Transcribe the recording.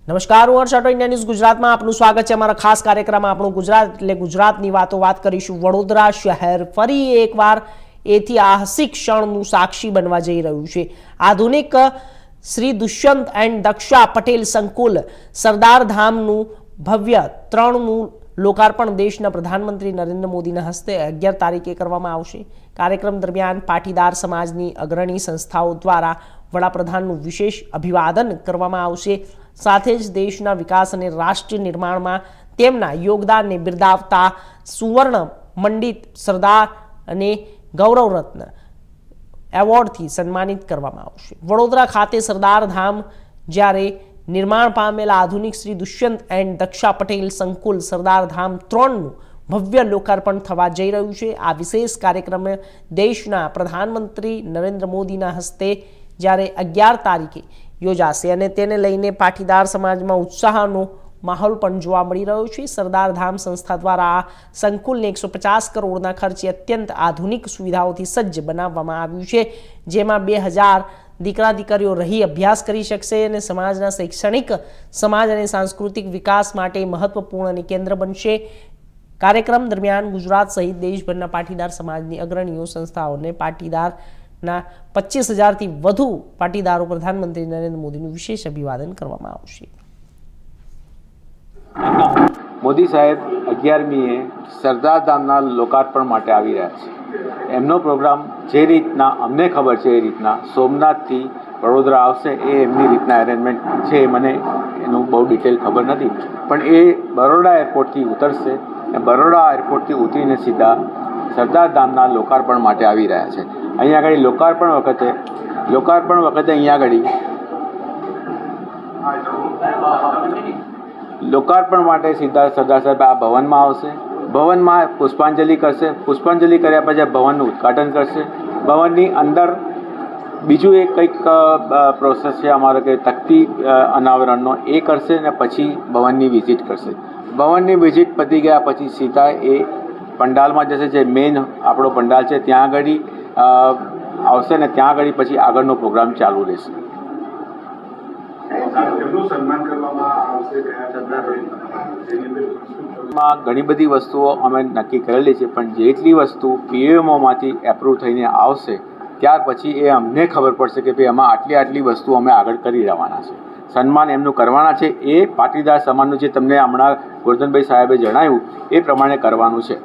નમસ્કાર, હું હર્ષ અટો, India news ગુજરાતમાં આપનું સ્વાગત છે। અમારા ખાસ કાર્યક્રમમાં આપણું ગુજરાત એટલે ગુજરાતની વાત કરીશું। વડોદરા શહેર ફરી એકવાર ઐતિહાસિક ક્ષણનું સાક્ષી બનવા જઈ રહ્યું છે। આધુનિક શ્રી દુષ્યંત એન્ડ દક્ષા પટેલ સંકુલ સરદાર ધામનું ભવ્ય 3નું લોકાર્પણ દેશના પ્રધાનમંત્રી નરેન્દ્ર મોદીના હસ્તે 11 તારીખે કરવામાં આવશે। કાર્યક્રમ દરમિયાન પાટીદાર સમાજની અગ્રણી સંસ્થાઓ દ્વારા વડાપ્રધાનનું વિશેષ અભિવાદન કરવામાં આવશે। સાથે જ દેશના વિકાસ અને રાષ્ટ્ર નિર્માણમાં તેમના યોગદાનને બિરદાવતા સુવર્ણ મંડિત સરદાર અને ગૌરવ રત્ન એવોર્ડથી સન્માનિત કરવામાં આવશે। વડોદરા ખાતે સરદાર ધામ જ્યારે નિર્માણ પામેલા આધુનિક શ્રી દુષ્યંત એન્ડ દક્ષા પટેલ સંકુલ સરદાર ધામ 3નું ભવ્ય લોકાર્પણ થવા જઈ રહ્યું છે। આ વિશેષ કાર્યક્રમ દેશના પ્રધાનમંત્રી નરેન્દ્ર મોદીના હસ્તે જ્યારે 11 તારીખે યોજાશે અને તેને લઈને પાટીદાર સમાજમાં ઉત્સાહનો માહોલ પણ જોવા મળી રહ્યો છે। સરદાર ધામ સંસ્થા દ્વારા આ સંકુલને 150 કરોડના ખર્ચે અત્યંત આધુનિક સુવિધાઓથી સજ્જ બનાવવામાં આવ્યું છે, જેમાં 2000 દીકરા દીકરીઓ રહી અભ્યાસ કરી શકશે અને સમાજના શૈક્ષણિક, સમાજ અને સાંસ્કૃતિક વિકાસ માટે મહત્વપૂર્ણ અને કેન્દ્ર બનશે। કાર્યક્રમ દરમિયાન ગુજરાત સહિત દેશભરના પાટીદાર સમાજની અગ્રણીઓ સંસ્થાઓને પાટીદારના 25,000થી વધુ પાટીદારો પ્રધાનમંત્રી નરેન્દ્ર મોદીનું વિશેષ અભિવાદન કરવામાં આવશે। મોદી સાહેબ 11મીએ સરદાર ધામના લોકાર્પણ માટે આવી રહ્યા છે। એમનો પ્રોગ્રામ જે રીતના અમને ખબર છે એ રીતના સોમનાથથી વડોદરા આવશે, એ એમની રીતના અરેન્જમેન્ટ છે। મને એનું બહુ ડિટેલ ખબર નથી, પણ એ બરોડા એરપોર્ટથી ઉતરશે અને બરોડા એરપોર્ટથી ઉતરીને સીધા સરદાર ધામના લોકાર્પણ માટે આવી રહ્યા છે। અહીંયા આગળ લોકાર્પણ વખતે અહીંયા આગળ લોકાર્પણ માટે સીધા સરદાર સાહેબ આ ભવનમાં આવશે। ભવનમાં પુષ્પાંજલિ કરશે। પુષ્પાંજલિ કર્યા પછી ભવનનું ઉદ્ઘાટન કરશે। ભવનની અંદર બીજું એક કંઈક પ્રોસેસ છે અમારે કે તકતી અનાવરણનો, એ કરશે અને પછી ભવનની વિઝિટ કરશે। ભવનની વિઝિટ પતી ગયા પછી સીધા એ પંડાલમાં જશે, જે મેઇન આપણો પંડાલ છે ત્યાં આગળ આવશે ને ત્યાં આગળ પછી આગળનો પ્રોગ્રામ ચાલુ રહેશે। ઘણી બધી વસ્તુઓ અમે નક્કી કરેલી છે, પણ જેટલી વસ્તુ પીએમઓમાંથી એપ્રૂવ થઈને આવશે ત્યાર પછી એ અમને ખબર પડશે કે ભાઈ આમાં આટલી વસ્તુ અમે આગળ કરી રહેવાના છે। સન્માન એમનું કરવાના છે, એ પાટીદાર સમાજનું જે તમને હમણાં ગોરધનભાઈ સાહેબે જણાવ્યું એ પ્રમાણે કરવાનું છે।